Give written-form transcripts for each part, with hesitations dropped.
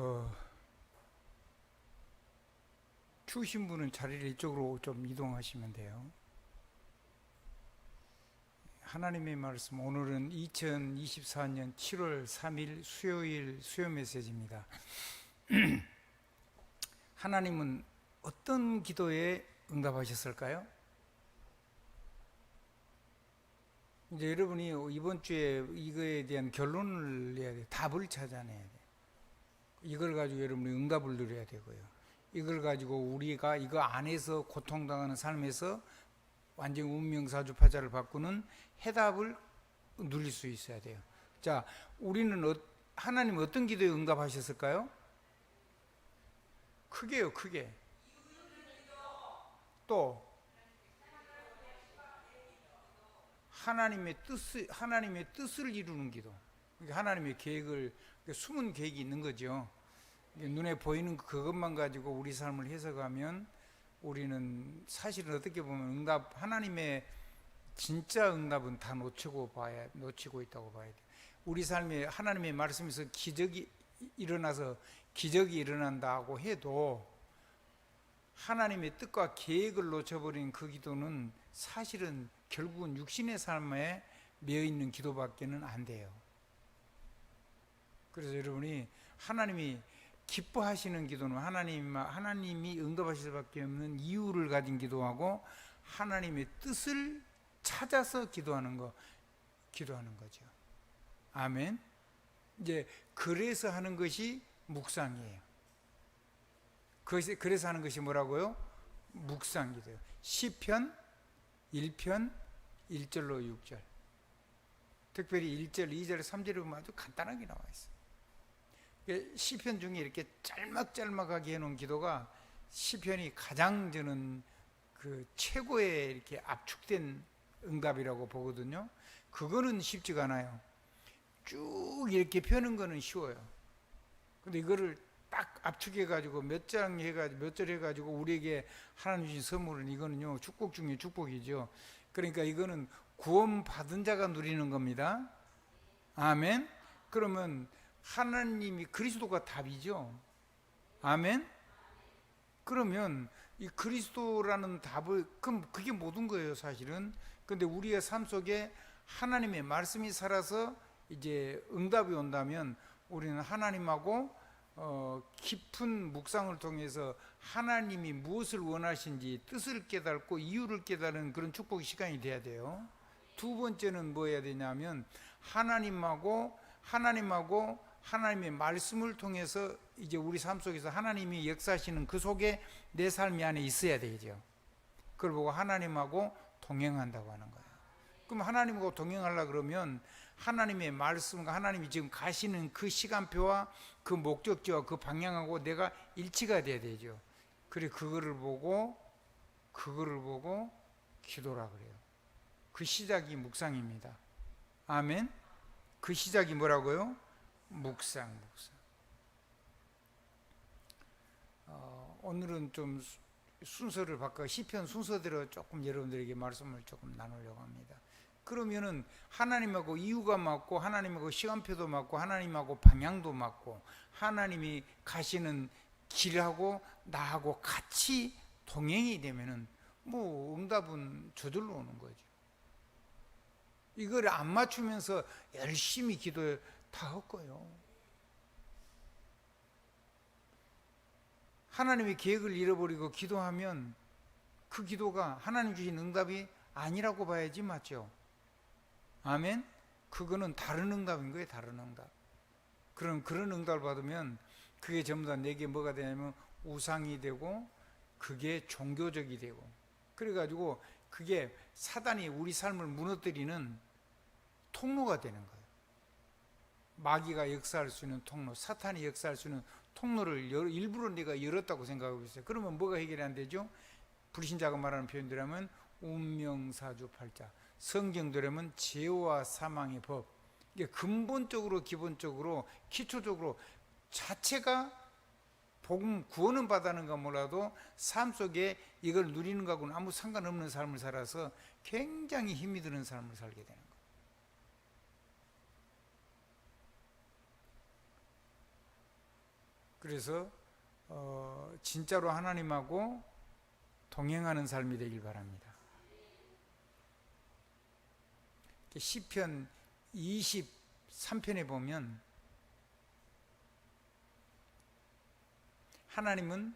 어, 추우신 분은 자리를 이쪽으로 좀 이동하시면 돼요. 하나님의 말씀, 오늘은 2024년 7월 3일 수요일 수요 메시지입니다. 하나님은 어떤 기도에 응답하셨을까요? 이제 여러분이 이번 주에 이거에 대한 결론을 내야 돼요. 답을 찾아내야 돼요. 이걸 가지고 여러분이 응답을 누려야 되고요. 이걸 가지고 우리가 이거 안에서 고통당하는 삶에서 완전 운명사주파자를 바꾸는 해답을 누릴 수 있어야 돼요. 자, 우리는 하나님 어떤 기도에 응답하셨을까요? 크게요, 크게. 또 하나님의 뜻을 이루는 기도. 하나님의 계획을, 숨은 계획이 있는 거죠. 눈에 보이는 그것만 가지고 우리 삶을 해석하면 우리는 사실은 어떻게 보면 하나님의 진짜 응답은 다 놓치고 있다고 봐야 돼요. 우리 삶에 하나님의 말씀에서 기적이 일어난다고 해도 하나님의 뜻과 계획을 놓쳐버린 그 기도는 사실은 결국은 육신의 삶에 매여있는 기도밖에는 안 돼요. 그래서 여러분이 하나님이 기뻐하시는 기도는 하나님이 응답하실 수밖에 없는 이유를 가진 기도하고 하나님의 뜻을 찾아서 기도하는 거죠. 아멘. 이제 그래서 하는 것이 묵상이에요. 그래서 하는 것이 뭐라고요? 묵상기도예요. 시편 1편 1절로 6절. 특별히 1절, 2절, 3절에 보면 아주 간단하게 나와 있어요. 시편 중에 이렇게 짤막짤막하게 해놓은 기도가 시편이 가장 저는 그 최고의 이렇게 압축된 응답이라고 보거든요. 그거는 쉽지가 않아요. 쭉 이렇게 펴는 거는 쉬워요. 근데 이거를 딱 압축해가지고 몇 절 해가지고 우리에게 하나님 주신 선물은 이거는요, 축복 중에 축복이죠. 그러니까 이거는 구원 받은 자가 누리는 겁니다. 아멘. 그러면 하나님이 그리스도가 답이죠. 아멘. 그러면 이 그리스도라는 답을, 그럼 그게 모든 거예요, 사실은. 근데 우리의 삶 속에 하나님의 말씀이 살아서 이제 응답이 온다면 우리는 하나님하고 깊은 묵상을 통해서 하나님이 무엇을 원하신지 뜻을 깨닫고 이유를 깨달은 그런 축복의 시간이 돼야 돼요. 두 번째는 뭐 해야 되냐면 하나님하고 하나님의 말씀을 통해서 이제 우리 삶 속에서 하나님이 역사하시는 그 속에 내 삶이 안에 있어야 되죠. 그걸 보고 하나님하고 동행한다고 하는 거예요. 그럼 하나님하고 동행하려고 그러면 하나님의 말씀과 하나님이 지금 가시는 그 시간표와 그 목적지와 그 방향하고 내가 일치가 돼야 되죠. 그래 그거를 보고 기도라 그래요. 그 시작이 묵상입니다. 아멘. 그 시작이 뭐라고요? 묵상. 오늘은 좀 순서를 바꿔 시편 순서대로 조금 여러분들에게 말씀을 조금 나누려고 합니다. 그러면은 하나님하고 이유가 맞고 하나님하고 시간표도 맞고 하나님하고 방향도 맞고 하나님이 가시는 길하고 나하고 같이 동행이 되면은 뭐 응답은 저절로 오는 거죠. 이걸 안 맞추면서 열심히 기도해 다 헛거요. 하나님의 계획을 잃어버리고 기도하면 그 기도가 하나님 주신 응답이 아니라고 봐야지, 맞죠? 아멘? 그거는 다른 응답인 거예요, 다른 응답. 그런 응답을 받으면 그게 전부 다 내게 뭐가 되냐면 우상이 되고 그게 종교적이 되고 그래가지고 그게 사단이 우리 삶을 무너뜨리는 통로가 되는 거예요. 마귀가 역사할 수 있는 통로, 사탄이 역사할 수 있는 통로를 일부러 내가 열었다고 생각하고 있어요. 그러면 뭐가 해결이 안 되죠? 불신자가 말하는 표현들하면 운명사주팔자, 성경대로면 죄와 사망의 법. 이게 근본적으로, 기본적으로, 기초적으로 자체가 복음 구원은 받았는가 몰라도 삶 속에 이걸 누리는 거하고는 아무 상관없는 삶을 살아서 굉장히 힘이 드는 삶을 살게 되는 거예요. 그래서 진짜로 하나님하고 동행하는 삶이 되길 바랍니다. 시편 23편에 보면 하나님은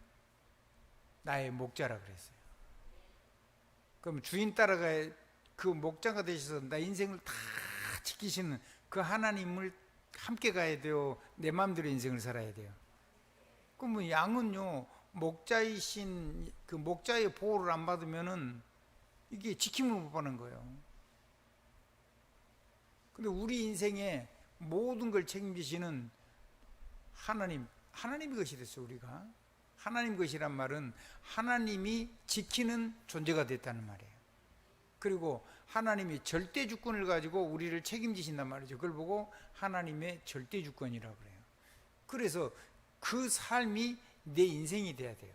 나의 목자라 그랬어요. 그럼 주인 따라가 그 목자가 되셔서 나 인생을 다 지키시는 그 하나님을 함께 가야 돼요? 내 마음대로 인생을 살아야 돼요? 그럼 양은요, 목자이신 그 목자의 보호를 안 받으면은 이게 지킴을 못 받는 거예요. 근데 우리 인생의 모든 걸 책임지시는 하나님 것이 됐어요. 우리가 하나님 것이란 말은 하나님이 지키는 존재가 됐다는 말이에요. 그리고 하나님이 절대 주권을 가지고 우리를 책임지신단 말이죠. 그걸 보고 하나님의 절대 주권이라고 그래요. 그래서 그 삶이 내 인생이 돼야 돼요.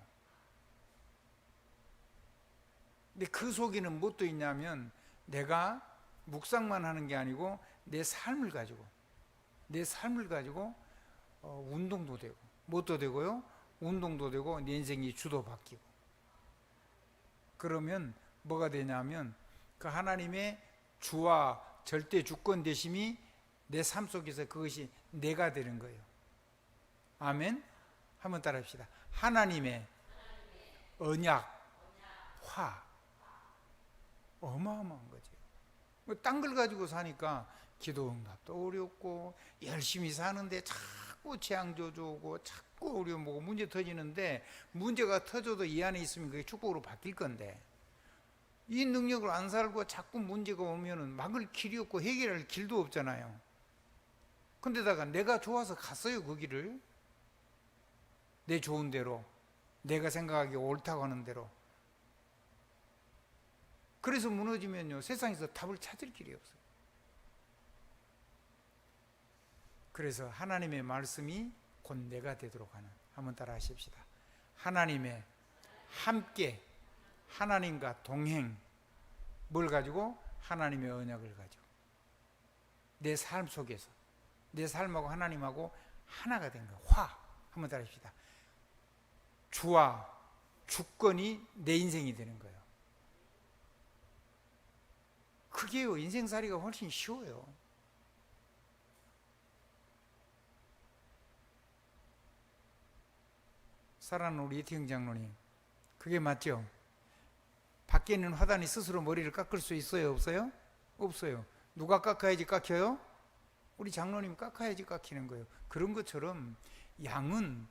근데 그 속에는 무엇도 있냐면 내가 묵상만 하는 게 아니고 내 삶을 가지고 운동도 되고 무엇도 되고요, 운동도 되고 내 인생이 주도 바뀌고. 그러면 뭐가 되냐면 그 하나님의 주와 절대 주권 되심이 내 삶 속에서 그것이 내가 되는 거예요. 아멘. 한번 따라 합시다. 하나님의 언약, 화. 어마어마한 거죠. 딴 걸 가지고 사니까 기도 응답도 어렵고 열심히 사는데 자꾸 재앙조주 오고 자꾸 어려움 오고 문제 터지는데, 문제가 터져도 이 안에 있으면 그게 축복으로 바뀔 건데 이 능력을 안 살고 자꾸 문제가 오면은 막을 길이 없고 해결할 길도 없잖아요. 근데다가 내가 좋아서 갔어요. 그 길을 내 좋은 대로, 내가 생각하기에 옳다고 하는 대로. 그래서 무너지면요, 세상에서 답을 찾을 길이 없어요. 그래서 하나님의 말씀이 곧 내가 되도록 하는, 한번 따라 하십시다. 하나님의 함께, 하나님과 동행. 뭘 가지고? 하나님의 언약을 가지고 내 삶 속에서 내 삶하고 하나님하고 하나가 된 거예요. 화. 한번 따라 합시다. 주와 주권이 내 인생이 되는 거예요. 그게요, 인생살이가 훨씬 쉬워요. 사랑하는 우리 이태영 장로님, 그게 맞죠? 밖에 있는 화단이 스스로 머리를 깎을 수 있어요? 없어요? 없어요. 누가 깎아야지 깎여요? 우리 장로님 깎아야지 깎이는 거예요. 그런 것처럼 양은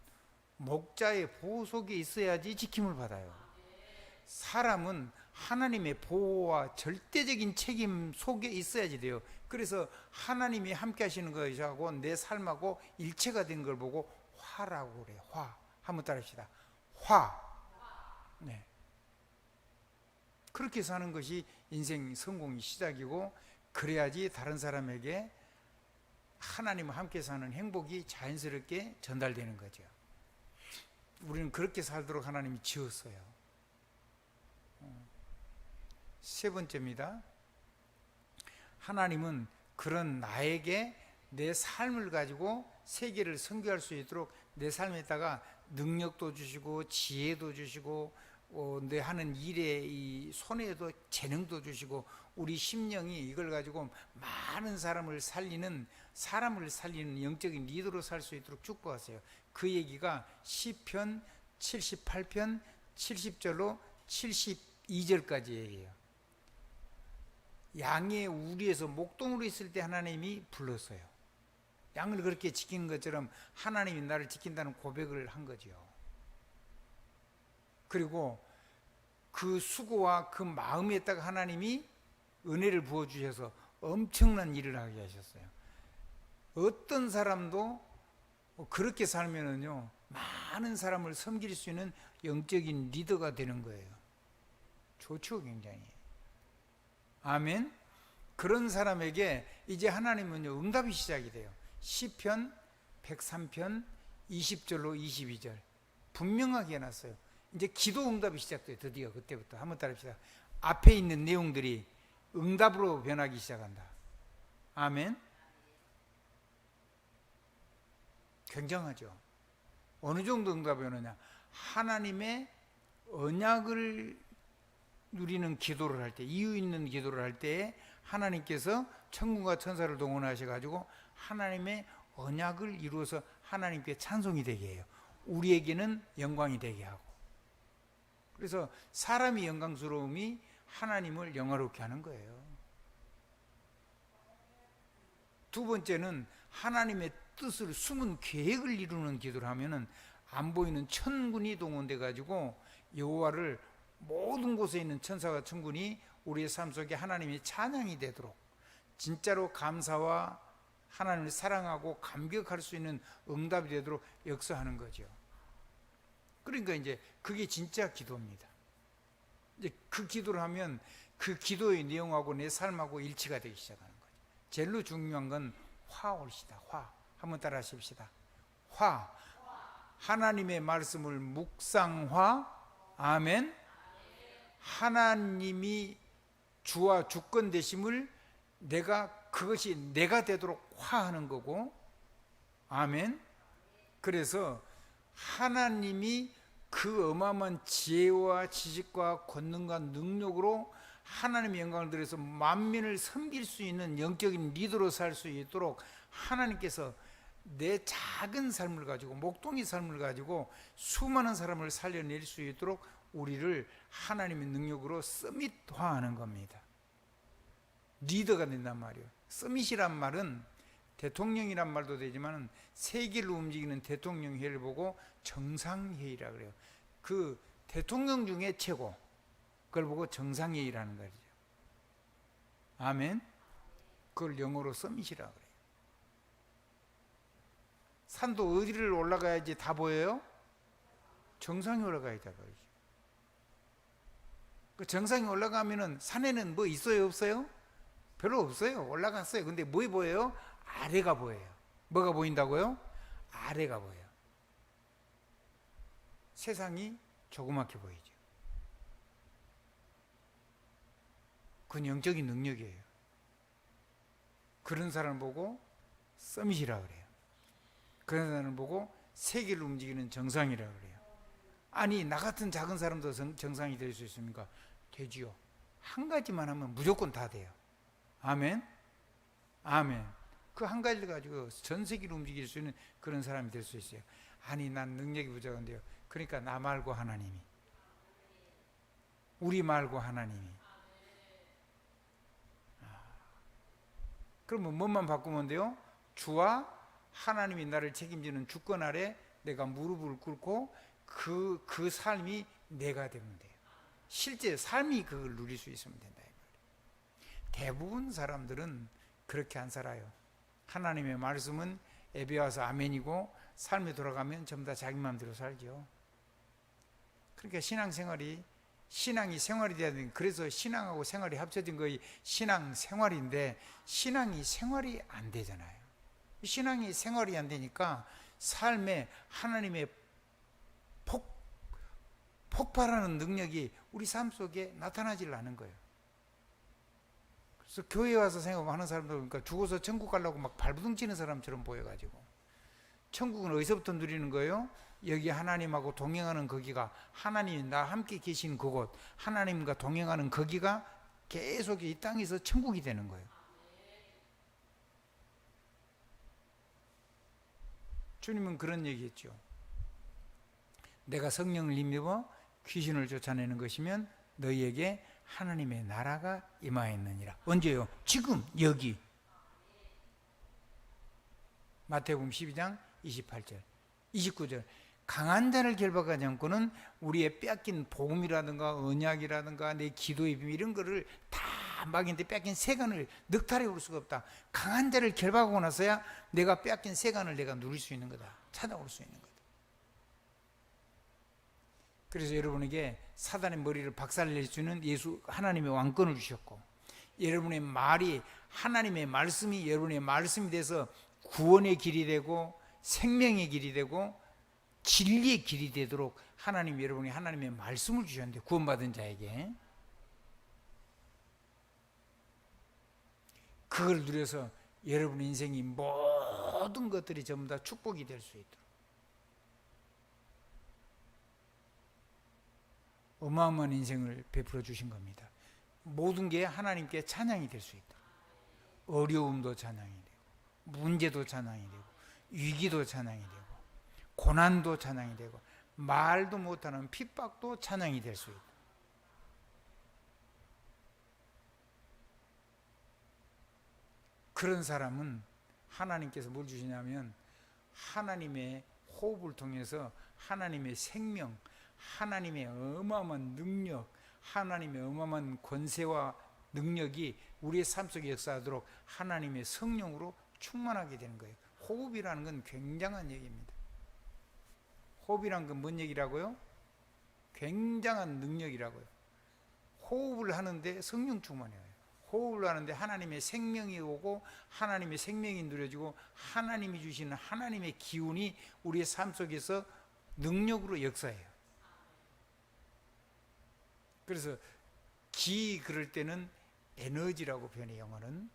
목자의 보호 속에 있어야지 지킴을 받아요. 사람은 하나님의 보호와 절대적인 책임 속에 있어야지 돼요. 그래서 하나님이 함께 하시는 것하고 내 삶하고 일체가 된 걸 보고 화라고 그래요. 화. 한번 따라 합시다. 화. 네. 그렇게 사는 것이 인생 성공의 시작이고, 그래야지 다른 사람에게 하나님과 함께 사는 행복이 자연스럽게 전달되는 거죠. 우리는 그렇게 살도록 하나님이 지었어요. 세 번째입니다. 하나님은 그런 나에게 내 삶을 가지고 세계를 선교할 수 있도록 내 삶에다가 능력도 주시고 지혜도 주시고 내 하는 일에 이 손에도 재능도 주시고 우리 심령이 이걸 가지고 많은 사람을 살리는 영적인 리더로 살 수 있도록 축복하세요. 그 얘기가 시편 78편 70절로 72절까지 얘기해요. 양의 우리에서 목동으로 있을 때 하나님이 불렀어요. 양을 그렇게 지키는 것처럼 하나님이 나를 지킨다는 고백을 한 거죠. 그리고 그 수고와 그 마음에다가 하나님이 은혜를 부어주셔서 엄청난 일을 하게 하셨어요. 어떤 사람도 그렇게 살면은요, 많은 사람을 섬길 수 있는 영적인 리더가 되는 거예요. 좋죠, 굉장히. 아멘. 그런 사람에게 이제 하나님은요, 응답이 시작이 돼요. 시편 103편 20절로 22절 분명하게 해놨어요. 이제 기도 응답이 시작돼요. 드디어 그때부터. 한번 따라합시다. 앞에 있는 내용들이 응답으로 변하기 시작한다. 아멘. 굉장하죠. 어느 정도 응답이 오느냐? 하나님의 언약을 누리는 기도를 할 때, 이유 있는 기도를 할 때에 하나님께서 천군과 천사를 동원하셔 가지고 하나님의 언약을 이루어서 하나님께 찬송이 되게 해요. 우리에게는 영광이 되게 하고. 그래서 사람의 영광스러움이 하나님을 영화롭게 하는 거예요. 두 번째는 하나님의 뜻을, 숨은 계획을 이루는 기도를 하면은 안 보이는 천군이 동원돼 가지고 여호와를, 모든 곳에 있는 천사와 천군이 우리의 삶 속에 하나님의 찬양이 되도록 진짜로 감사와 하나님을 사랑하고 감격할 수 있는 응답이 되도록 역사하는 거죠. 그러니까 이제 그게 진짜 기도입니다. 이제 그 기도를 하면 그 기도의 내용하고 내 삶하고 일치가 되기 시작하는 거죠. 제일로 중요한 건 화올시다. 화. 한번 따라 하십시다. 화. 하나님의 말씀을 묵상화. 아멘. 하나님이 주와 주권 되심을 그것이 내가 되도록 화하는 거고. 아멘. 그래서 하나님이 그 어마어마한 지혜와 지식과 권능과 능력으로 하나님의 영광을 들여서 만민을 섬길 수 있는 영적인 리더로 살 수 있도록 하나님께서 내 작은 삶을 가지고, 목동이 삶을 가지고 수많은 사람을 살려낼 수 있도록 우리를 하나님의 능력으로 서밋화하는 겁니다. 리더가 된단 말이에요. 서밋이란 말은 대통령이란 말도 되지만 세계를 움직이는 대통령회의를 보고 정상회의라 그래요. 그 대통령 중에 최고, 그걸 보고 정상회의라는 거죠. 아멘. 그걸 영어로 서밋이라 그래요. 산도 어디를 올라가야지 다 보여요? 정상에 올라가야 다 보이죠. 그 정상에 올라가면은 산에는 뭐 있어요, 없어요? 별로 없어요. 올라갔어요. 근데 뭐 보여요? 아래가 보여요. 뭐가 보인다고요? 아래가 보여요. 세상이 조그맣게 보이죠. 그건 영적인 능력이에요. 그런 사람을 보고 서밋이라 그래요. 그런 사람을 보고 세계를 움직이는 정상이라 그래요. 아니, 나 같은 작은 사람도 정상이 될 수 있습니까? 되지요. 한 가지만 하면 무조건 다 돼요. 아멘. 아멘. 그 한 가지를 가지고 전 세계를 움직일 수 있는 그런 사람이 될 수 있어요. 아니, 난 능력이 부족한데요. 그러니까 나 말고 하나님이, 우리 말고 하나님이. 그러면 뭐만 바꾸면 돼요? 주와 하나님이 나를 책임지는 주권 아래 내가 무릎을 꿇고 그 삶이 내가 되면 돼요. 실제 삶이 그걸 누릴 수 있으면 된다. 대부분 사람들은 그렇게 안 살아요. 하나님의 말씀은 예배 와서 아멘이고 삶에 돌아가면 전부 다 자기 마음대로 살죠. 그러니까 신앙이 생활이 돼야 되는, 그래서 신앙하고 생활이 합쳐진 거의 신앙 생활인데 신앙이 생활이 안 되잖아요. 신앙이 생활이 안 되니까 삶에 하나님의 폭발하는 능력이 우리 삶 속에 나타나질 않은 거예요. 그래서 교회 와서 생각하는 사람들 보니까 죽어서 천국 가려고 막 발부둥 치는 사람처럼 보여가지고, 천국은 어디서부터 누리는 거예요? 여기 하나님하고 동행하는 거기가, 하나님이 나 함께 계신 그곳, 하나님과 동행하는 거기가 계속 이 땅에서 천국이 되는 거예요. 주님은 그런 얘기했죠. 내가 성령을 힘입어 귀신을 쫓아내는 것이면 너희에게 하나님의 나라가 임하였느니라. 언제요? 지금 여기. 마태복음 12장 28절 29절. 강한 자를 결박하지 않고는 우리의 뺏긴 복음이라든가 언약이라든가 내 기도의 비밀 이런 거를 다 막인데 뺏긴 세간을 늑탈해 올 수가 없다. 강한 자를 결박하고 나서야 내가 뺏긴 세간을 내가 누릴 수 있는 거다. 찾아올 수 있는 거다. 그래서 여러분에게 사단의 머리를 박살낼 수 있는 예수 하나님의 왕권을 주셨고, 여러분의 말이, 하나님의 말씀이 여러분의 말씀이 돼서 구원의 길이 되고 생명의 길이 되고 진리의 길이 되도록 하나님, 여러분이 하나님의 말씀을 주셨는데, 구원받은 자에게 그걸 누려서 여러분의 인생이 모든 것들이 전부 다 축복이 될 수 있도록 어마어마한 인생을 베풀어 주신 겁니다. 모든 게 하나님께 찬양이 될 수 있다. 어려움도 찬양이 되고, 문제도 찬양이 되고, 위기도 찬양이 되고, 고난도 찬양이 되고, 말도 못하는 핍박도 찬양이 될 수 있다. 그런 사람은 하나님께서 뭘 주시냐면 하나님의 호흡을 통해서 하나님의 생명, 하나님의 어마어마한 능력, 하나님의 어마어마한 권세와 능력이 우리의 삶 속에 역사하도록 하나님의 성령으로 충만하게 되는 거예요. 호흡이라는 건 굉장한 얘기입니다. 호흡이란 건 뭔 얘기라고요? 굉장한 능력이라고요. 호흡을 하는데 성령 충만해요. 호흡을 하는데 하나님의 생명이 오고 하나님의 생명이 누려지고 하나님이 주시는 하나님의 기운이 우리의 삶 속에서 능력으로 역사해요. 그래서 기 그럴 때는 에너지라고 표현해요, 영어는.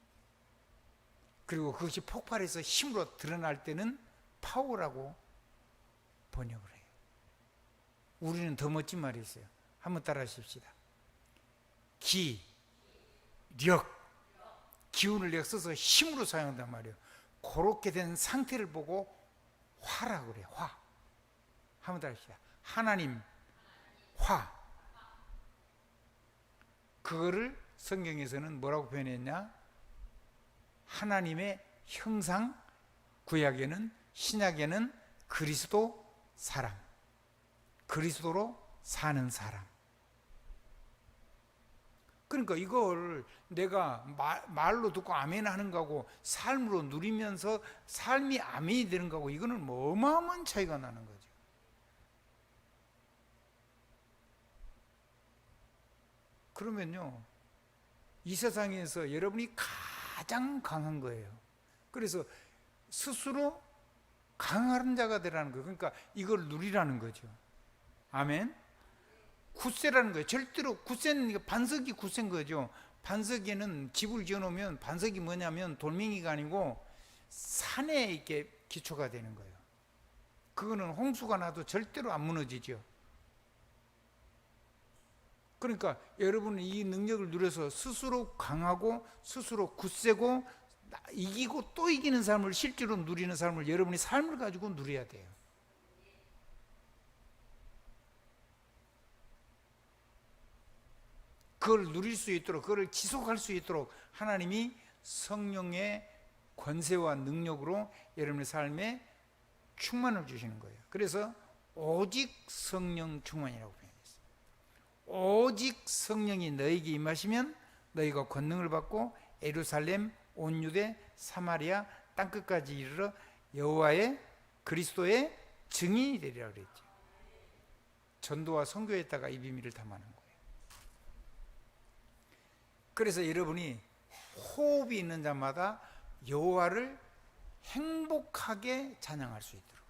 그리고 그것이 폭발해서 힘으로 드러날 때는 파워라고 번역을 해요. 우리는 더 멋진 말이 있어요. 한번 따라 하십시다. 기, 력, 기운을 써서 힘으로 사용한단 말이에요. 그렇게 된 상태를 보고 화라고 그래요. 화. 한번 따라 합시다. 하나님, 화. 그거를 성경에서는 뭐라고 표현했냐? 하나님의 형상, 구약에는, 신약에는 그리스도 사람, 그리스도로 사는 사람. 그러니까 이걸 내가 말로 듣고 아멘 하는 거하고 삶으로 누리면서 삶이 아멘이 되는 거하고 이거는 뭐 어마어마한 차이가 나는 거죠. 그러면요, 이 세상에서 여러분이 가장 강한 거예요. 그래서 스스로 강한 자가 되라는 거예요. 그러니까 이걸 누리라는 거죠. 아멘. 굳세라는 거예요. 절대로 굳세는 반석이 굳센 거죠. 반석에는 집을 지어놓으면 반석이 뭐냐면 돌멩이가 아니고 산에 이렇게 기초가 되는 거예요. 그거는 홍수가 나도 절대로 안 무너지죠. 그러니까 여러분은 이 능력을 누려서 스스로 강하고 스스로 굳세고 이기고 또 이기는 삶을 실제로 누리는 삶을 여러분이 삶을 가지고 누려야 돼요. 그걸 누릴 수 있도록, 그걸 지속할 수 있도록 하나님이 성령의 권세와 능력으로 여러분의 삶에 충만을 주시는 거예요. 그래서 오직 성령 충만이라고 표현했어요. 오직 성령이 너에게 임하시면 너희가 권능을 받고 예루살렘, 온 유대, 사마리아 땅끝까지 이르러 여호와의 그리스도의 증인이 되리라 그랬죠. 전도와 선교에다가 이 비밀을 담아놓은 거예요. 그래서 여러분이 호흡이 있는 자마다 여호와를 행복하게 찬양할 수 있도록.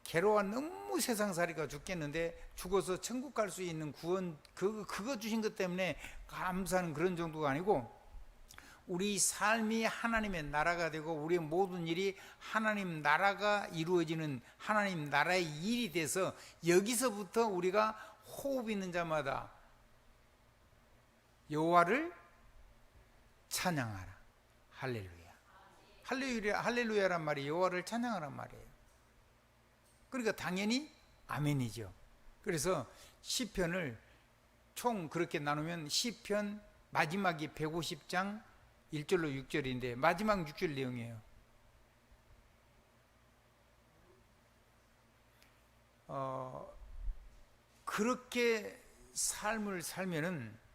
괴로워 너무 세상살이가 죽겠는데 죽어서 천국 갈 수 있는 구원 그거 주신 것 때문에 감사하는 그런 정도가 아니고 우리 삶이 하나님의 나라가 되고 우리의 모든 일이 하나님 나라가 이루어지는 하나님 나라의 일이 돼서 여기서부터 우리가 호흡 있는 자마다 여호와를 찬양하라. 할렐루야. 할렐루야란 말이 여호와를 찬양하란 말이에요. 그러니까 당연히 아멘이죠. 그래서 시편을 총 그렇게 나누면 시편 마지막이 150장 1절로 6절인데 마지막 6절 내용이에요. 그렇게 삶을 살면은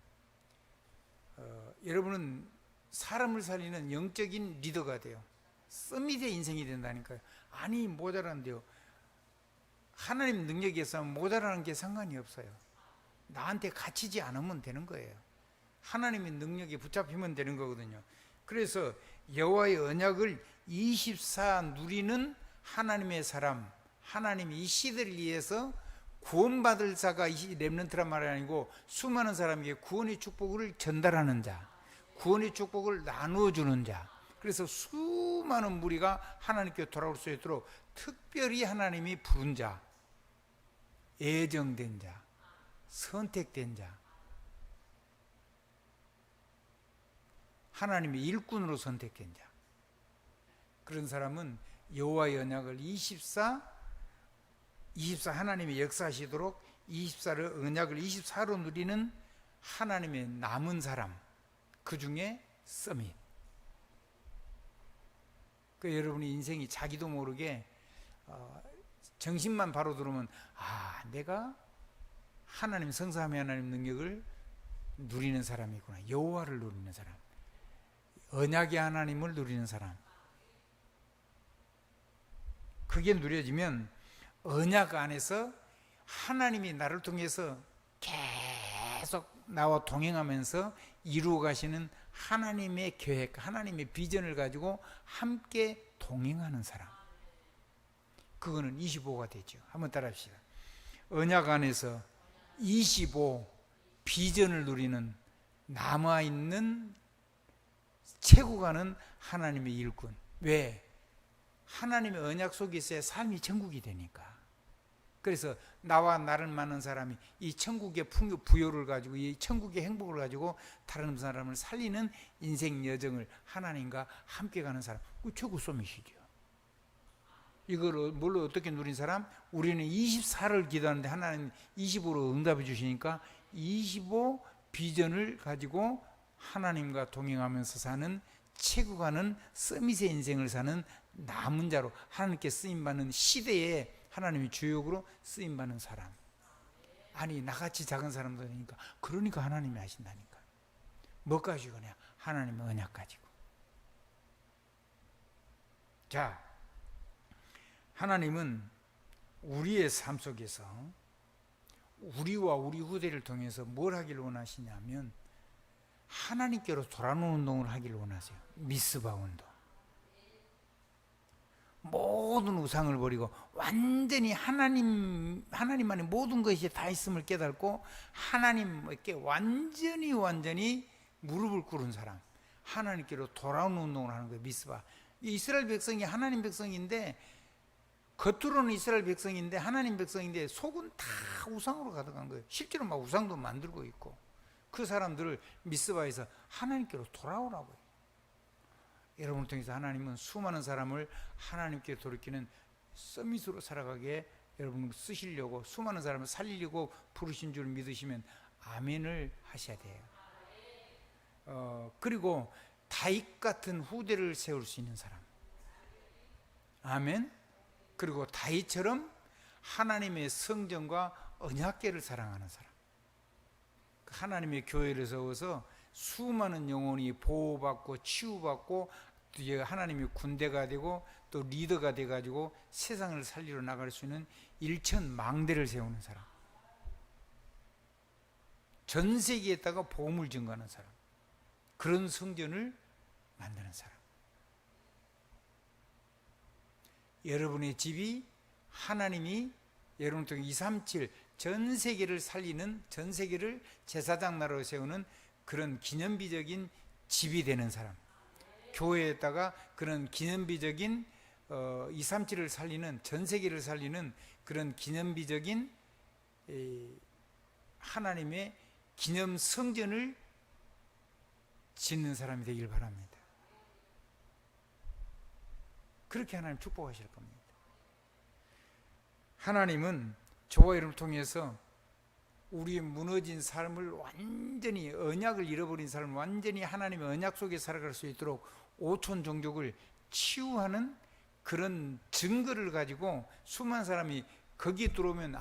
여러분은 사람을 살리는 영적인 리더가 돼요. 서밋의 인생이 된다니까요. 아니 모자란데요. 하나님 능력에서 모자라는 게 상관이 없어요. 나한테 갇히지 않으면 되는 거예요. 하나님의 능력에 붙잡히면 되는 거거든요. 그래서 여호와의 언약을 24 누리는 하나님의 사람, 하나님이 이 시대를 위해서 구원받을 자가 이 렘넌트란 말이 아니고 수많은 사람에게 구원의 축복을 전달하는 자, 구원의 축복을 나누어 주는 자. 그래서 수많은 무리가 하나님께 돌아올 수 있도록 특별히 하나님이 부른 자, 예정된 자, 선택된 자, 하나님의 일꾼으로 선택된 자, 그런 사람은 여호와의 언약을 24 하나님이 역사하시도록 24를 언약을 24로 누리는 하나님의 남은 사람, 그 중에 서밋. 그 여러분의 인생이 자기도 모르게 정신만 바로 들으면 내가 하나님 성삼위 하나님 능력을 누리는 사람이구나. 여호와를 누리는 사람, 언약의 하나님을 누리는 사람. 그게 누려지면 언약 안에서 하나님이 나를 통해서 계속 나와 동행하면서 이루어 가시는 하나님의 계획, 하나님의 비전을 가지고 함께 동행하는 사람. 그거는 25가 되죠. 한번 따라합시다. 언약 안에서 25 비전을 누리는, 남아있는 채고 가는 하나님의 일꾼. 왜? 하나님의 언약 속에 있어야 삶이 천국이 되니까. 그래서 나와 나를 만난 사람이 이 천국의 부요를 가지고, 이 천국의 행복을 가지고 다른 사람을 살리는 인생 여정을 하나님과 함께 가는 사람, 그 최고 소밋이죠. 이걸 뭘로 어떻게 누린 사람? 우리는 24를 기도하는데 하나님 25로 응답해 주시니까 25 비전을 가지고 하나님과 동행하면서 사는, 채고 가는 서밋의 인생을 사는 남은 자로 하나님께 쓰임받는 시대에 하나님이 주역으로 쓰임받는 사람. 아니, 나같이 작은 사람도 되니까, 그러니까 하나님이 하신다니까. 뭐 가지고 그냥 하나님의 언약 가지고. 자, 하나님은 우리의 삶 속에서 우리와 우리 후대를 통해서 뭘 하기를 원하시냐면 하나님께로 돌아오는 운동을 하기를 원하세요. 미스바 운동. 모든 우상을 버리고 완전히 하나님만의 모든 것이 다 있음을 깨닫고 하나님께 완전히 무릎을 꿇은 사람, 하나님께로 돌아오는 운동을 하는 거예요. 미스바. 이스라엘 백성이 하나님 백성인데, 겉으로는 이스라엘 백성인데 하나님 백성인데 속은 다 우상으로 가득한 거예요. 실제로 막 우상도 만들고 있고. 그 사람들을 미스바에서 하나님께로 돌아오라고요. 여러분을 통해서 하나님은 수많은 사람을 하나님께 돌이키는 서밋으로 살아가게 여러분을 쓰시려고, 수많은 사람을 살리려고 부르신 줄 믿으시면 아멘을 하셔야 돼요. 그리고 다윗 같은 후대를 세울 수 있는 사람. 아멘. 그리고 다윗처럼 하나님의 성전과 언약궤를 사랑하는 사람. 하나님의 교회를 세워서 수많은 영혼이 보호받고 치유받고 하나님의 군대가 되고 또 리더가 돼가지고 세상을 살리러 나갈 수 있는 일천망대를 세우는 사람. 전 세계에다가 복음을 증거하는 사람. 그런 성전을 만드는 사람. 여러분의 집이 하나님이 여러분 통해 237 전 세계를 살리는, 전 세계를 제사장 나라로 세우는 그런 기념비적인 집이 되는 사람. 교회에다가 그런 기념비적인 237을 살리는, 전 세계를 살리는 그런 기념비적인 하나님의 기념 성전을 짓는 사람이 되길 바랍니다. 그렇게 하나님 축복하실 겁니다. 하나님은 저와 여러분을 통해서 우리의 무너진 삶을 완전히, 언약을 잃어버린 삶을 완전히 하나님의 언약 속에 살아갈 수 있도록 오촌 종족을 치유하는 그런 증거를 가지고 수많은 사람이 거기에 들어오면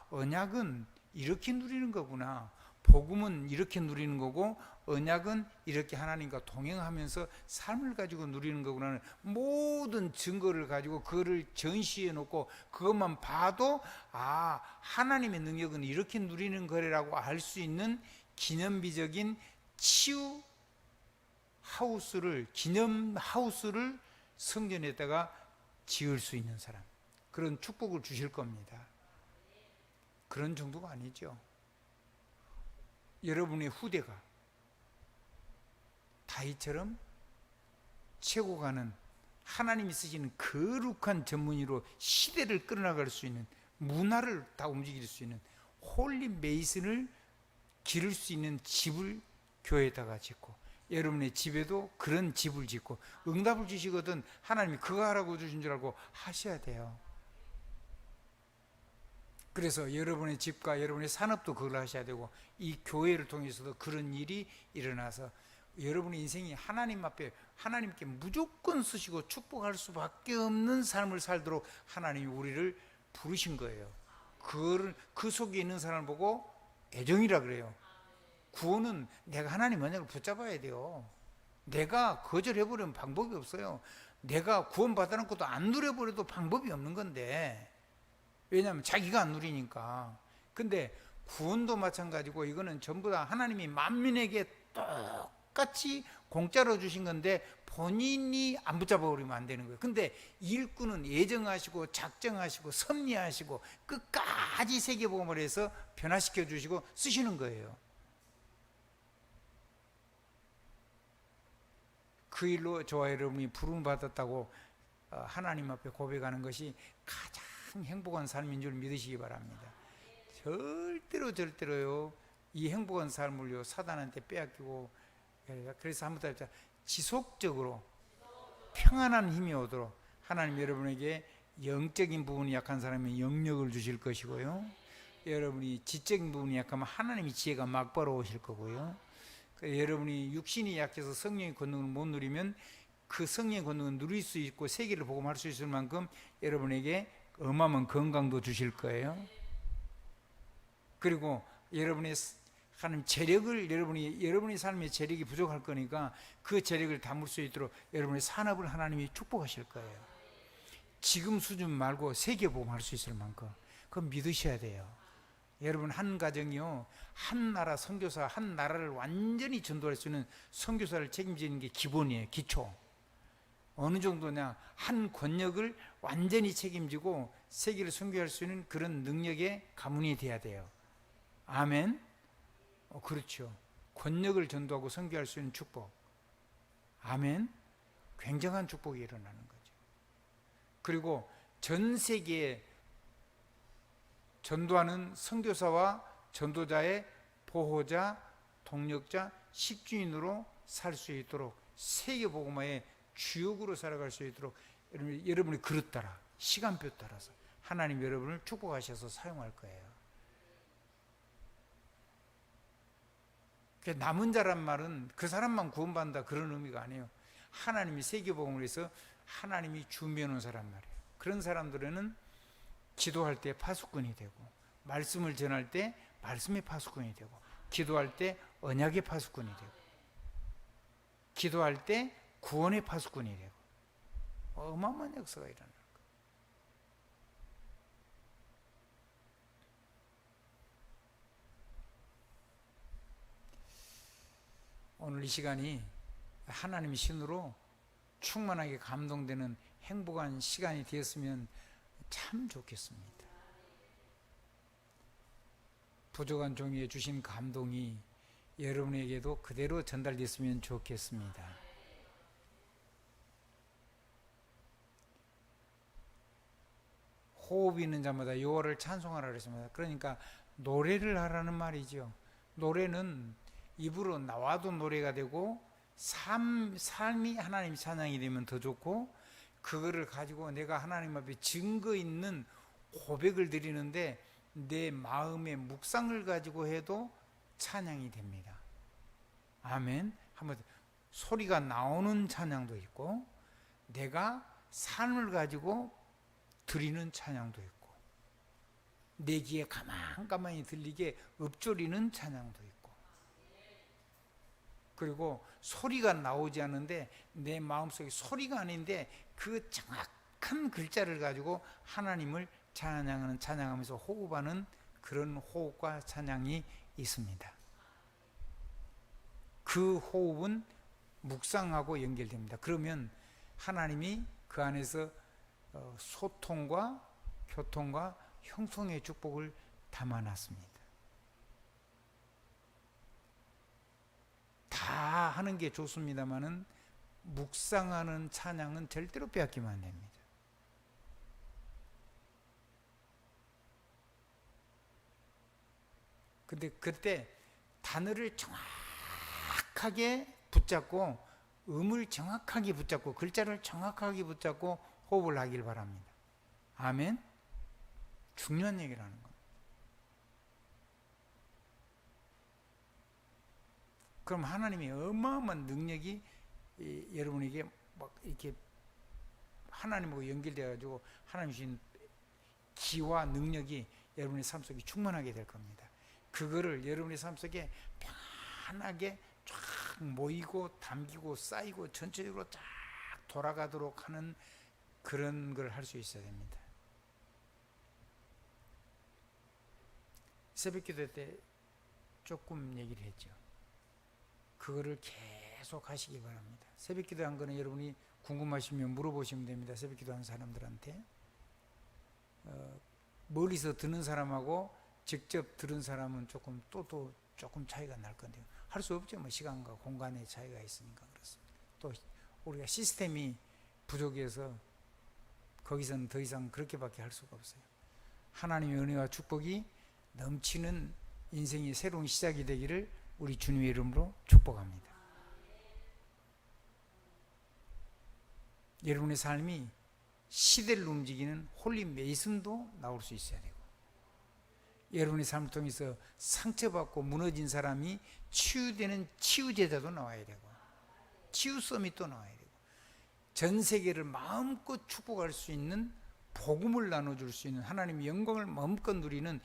언약은 이렇게 누리는 거구나, 복음은 이렇게 누리는 거고 언약은 이렇게 하나님과 동행하면서 삶을 가지고 누리는 거구나 하는 모든 증거를 가지고 그거를 전시해 놓고 그것만 봐도 하나님의 능력은 이렇게 누리는 거래라고 알 수 있는 기념비적인 치유 하우스를, 기념 하우스를 성전에다가 지을 수 있는 사람, 그런 축복을 주실 겁니다. 그런 정도가 아니죠. 여러분의 후대가 다윗처럼 채고 가는, 하나님이 쓰시는 거룩한 전문의로 시대를 끌어나갈 수 있는, 문화를 다 움직일 수 있는 홀리 메이슨을 기를 수 있는 집을 교회에다가 짓고, 여러분의 집에도 그런 집을 짓고, 응답을 주시거든 하나님이 그거 하라고 주신 줄 알고 하셔야 돼요. 그래서 여러분의 집과 여러분의 산업도 그걸 하셔야 되고, 이 교회를 통해서도 그런 일이 일어나서 여러분의 인생이 하나님 앞에 하나님께 무조건 쓰시고 축복할 수밖에 없는 삶을 살도록 하나님이 우리를 부르신 거예요. 그 속에 있는 사람을 보고 애정이라 그래요. 구원은 내가 하나님 언약을 붙잡아야 돼요. 내가 거절해버리면 방법이 없어요. 내가 구원 받아놓고도 안 누려버려도 방법이 없는 건데, 왜냐하면 자기가 안 누리니까. 근데 구원도 마찬가지고 이거는 전부 다 하나님이 만민에게 똑같이 공짜로 주신 건데 본인이 안 붙잡아버리면 안 되는 거예요. 근데 일꾼은 예정하시고 작정하시고 섭리하시고 끝까지 세계복음을 해서 변화시켜 주시고 쓰시는 거예요. 그 일로 저와 여러분이 부름 받았다고 하나님 앞에 고백하는 것이 가장 행복한 삶인 줄 믿으시기 바랍니다. 절대로요 이 행복한 삶을요 사단한테 빼앗기고, 그래서 한번 더 지속적으로 평안한 힘이 오도록 하나님 여러분에게 영적인 부분이 약한 사람이 영력을 주실 것이고요, 여러분이 지적인 부분이 약하면 하나님이 지혜가 막바로 오실 거고요, 여러분이 육신이 약해서 성령의 권능을 못 누리면 그 성령의 권능을 누릴 수 있고 세계를 복음할 수 있을 만큼 여러분에게 어마어마한 건강도 주실 거예요. 그리고 여러분의 하나님 재력을, 여러분의 삶의 재력이 부족할 거니까 그 재력을 담을 수 있도록 여러분의 산업을 하나님이 축복하실 거예요. 지금 수준 말고 세계 복음할 수 있을 만큼 그건 믿으셔야 돼요. 여러분, 한 가정이요, 한 나라 선교사, 한 나라를 완전히 전도할 수 있는 선교사를 책임지는 게 기본이에요. 기초. 어느 정도냐, 한 권력을 완전히 책임지고 세계를 선교할 수 있는 그런 능력의 가문이 돼야 돼요. 아멘. 그렇죠. 권력을 전도하고 선교할 수 있는 축복. 아멘. 굉장한 축복이 일어나는 거죠. 그리고 전 세계에 전도하는 선교사와 전도자의 보호자, 동력자, 식주인으로 살 수 있도록, 세계 복음화의 주역으로 살아갈 수 있도록 여러분의 그릇 따라, 시간표 따라서 하나님 여러분을 축복하셔서 사용할 거예요. 남은 자란 말은 그 사람만 구원받는다 그런 의미가 아니에요. 하나님이 세계복음을 해서 하나님이 준비해놓은 사람 말이에요. 그런 사람들은 기도할 때 파수꾼이 되고, 말씀을 전할 때 말씀의 파수꾼이 되고, 기도할 때 언약의 파수꾼이 되고, 기도할 때 구원의 파수꾼이 되고, 어마어마한 역사가 일어나는 거예요. 오늘 이 시간이 하나님의 신으로 충만하게 감동되는 행복한 시간이 되었으면 참 좋겠습니다. 부족한 종이에 주신 감동이 여러분에게도 그대로 전달됐으면 좋겠습니다. 호흡이 있는 자마다 여호와를 찬송하라 그랬습니다. 그러니까 노래를 하라는 말이죠. 노래는 입으로 나와도 노래가 되고, 삶이 하나님 찬양이 되면 더 좋고, 그거를 가지고 내가 하나님 앞에 증거 있는 고백을 드리는데 내 마음의 묵상을 가지고 해도 찬양이 됩니다. 아멘. 한번 소리가 나오는 찬양도 있고, 내가 삶을 가지고 드리는 찬양도 있고, 내 귀에 가만히 들리게 읊조리는 찬양도 있고, 그리고 소리가 나오지 않는데 내 마음속에 소리가 아닌데 그 정확한 글자를 가지고 하나님을 찬양하는, 찬양하면서 호흡하는 그런 호흡과 찬양이 있습니다. 그 호흡은 묵상하고 연결됩니다. 그러면 하나님이 그 안에서 소통과 교통과 형통의 축복을 담아놨습니다. 다 하는 게 좋습니다만은 묵상하는 찬양은 절대로 빼앗기면 안 됩니다. 근데 그때 단어를 정확하게 붙잡고 음을 정확하게 붙잡고 글자를 정확하게 붙잡고 호흡을 하길 바랍니다. 아멘. 중요한 얘기라는 겁니다. 그럼 하나님의 어마어마한 능력이 여러분에게 막 이렇게 하나님하고 연결되어 가지고 하나님 주신 기와 능력이 여러분의 삶 속에 충만하게 될 겁니다. 그거를 여러분의 삶 속에 편하게 쫙 모이고 담기고 쌓이고 전체적으로 쫙 돌아가도록 하는 그런 걸 할 수 있어야 됩니다. 새벽기도 때 조금 얘기를 했죠. 그거를 계속 하시기 바랍니다. 새벽기도 한 거는 여러분이 궁금하시면 물어보시면 됩니다. 새벽기도 한 사람들한테. 멀리서 듣는 사람하고 직접 들은 사람은 조금 또 조금 차이가 날 건데요. 할 수 없죠. 뭐 시간과 공간의 차이가 있으니까 그렇습니다. 또 우리가 시스템이 부족해서 거기서는 더 이상 그렇게밖에 할 수가 없어요. 하나님의 은혜와 축복이 넘치는 인생의 새로운 시작이 되기를 우리 주님의 이름으로 축복합니다. 여러분의 삶이 시대를 움직이는 홀리 메이슨도 나올 수 있어야 되고, 여러분의 삶을 통해서 상처받고 무너진 사람이 치유되는 치유제자도 나와야 되고, 치유 서밋도 나와야 되고, 전 세계를 마음껏 축복할 수 있는 복음을 나눠줄 수 있는 하나님의 영광을 마음껏 누리는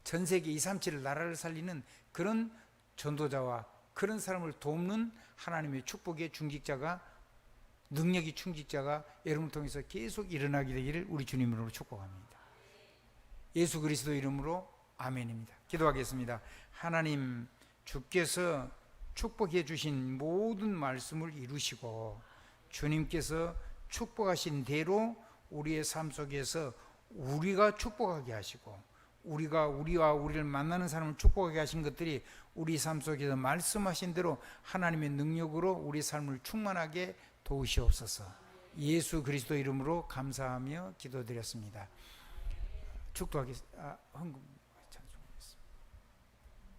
전 세계 237 나라를 살리는 그런 전도자와 그런 사람을 돕는 하나님의 축복의 중직자가, 능력이 충직자가 여러분을 통해서 계속 일어나게 되기를 우리 주님으로 축복합니다. 예수 그리스도 이름으로 아멘입니다. 기도하겠습니다. 하나님, 주께서 축복해 주신 모든 말씀을 이루시고 주님께서 축복하신 대로 우리의 삶 속에서 우리가 축복하게 하시고 우리가 우리와 우리를 만나는 사람을 축복하게 하신 것들이 우리 삶 속에서 말씀하신 대로 하나님의 능력으로 우리 삶을 충만하게 도우시옵소서. 예수 그리스도 이름으로 감사하며 기도드렸습니다. 축도하겠습니다.